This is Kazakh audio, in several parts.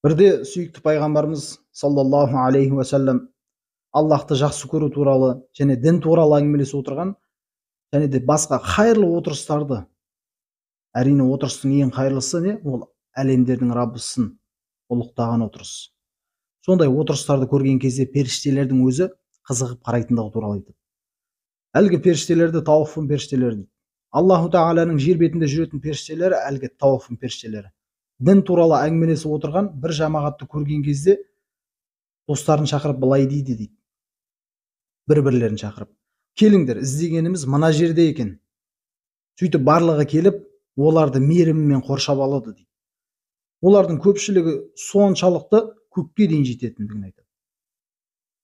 Бірде сүйікті пайғамбарымыз саллаллаху алейхи уассалам Аллахты жақсы көру туралы және дін туралы әңгімелесіп отырған, және де басқа хайырлы отырыстарды, әрине отырыстың ең хайырлысы не? Ол әлемдердің Раббысын ұлықтаған отырыс. Сондай отырыстарды көрген кезде періштелердің өзі қызығып қарайтындығы туралы айтады. Әлгі періштелерді тауаффын періштелері дейді. Аллаху Тағаланың жер бетінде жүретін періштелері әлгі тауаффын періштелері. Дін туралы әңгімелесіп отырған бір жамағатты көрген кезде достарын шақырып былай дейді. Бір-бірлерін шақырып, келіңдер, іздегеніміз мына жерде екен. Сөйтіп барлығы келіп, оларды мейіріммен қоршап алады дейді. Олардың көпшілігі соншалықты көкке дейін жететіндігін айтады.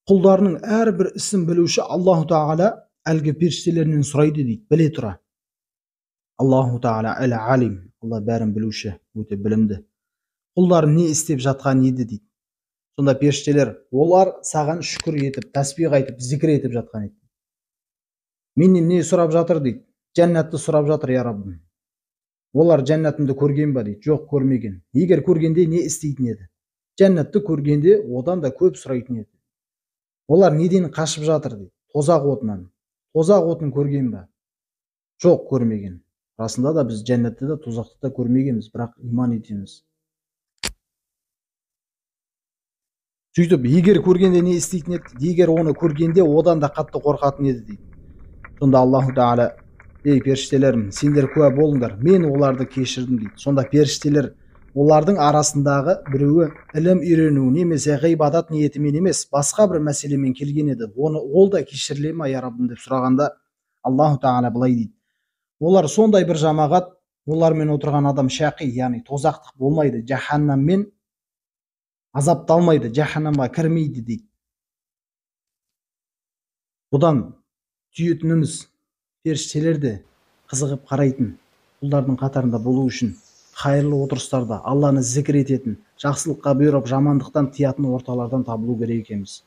Құлдарының әрбір ісін білуші Аллаху Тағала әлгі періштелерінен сұрайды дейді, біле тұра. Аллаху Тағала әл-алим, Алла бәрін білуші, өте білімді. Құлдар не істеп жатқан еді дейді. Сонда періштелер, олар саған шүкір етіп, тәсбих айтып, зікір етіп жатқан еді. Менен не сұрап жатыр дейді? Жәннатты сұрап жатыр, я Раббым. Олар жәннатымды көрген ба дейді? Жоқ, көрмеген. Егер көргенде не істейтін еді? Жәннатты көргенде одан да көп сұрайтын еді. Олар неден қашып жатыр дейді? Тозақ отынан. Тозақ отын көрген ба? Жоқ, көрмеген. Расында да біз жәннатты да тозақты да көрмегенбіз, бірақ иман етеміз. Сөйтіп, егер көргенде не істейтін еді? Егер оны көргенде одан да қатты қорқатын еді дейді. Сонда Аллаху Тағала, ей періштелерім, сендер куә болыңдар, мен оларды кешірдім дейді. Сонда періштелер олардың арасындағы біреуі ілім үйрену немесе ғибадат ниетімен емес, басқа бір мәселемен келген еді. Ол да кешіріле ме, я Раббым деп сұрағанда, Аллаху Тағала былай дейді. Олар сондай бір жамағат, олармен отырған адам шақи, яғни тозақтық болмайды, жаһаннаммен азапталмайды, жаһаннамға кірмейді дейді. Бұдан түйетініміз, періштелер де қызығып қарайтын, құлдардың қатарында болу үшін хайырлы отырыстарда Алланы зікір ететін, жақсылыққа бұйырып жамандықтан тыятын орталардан табылу керек екенбіз.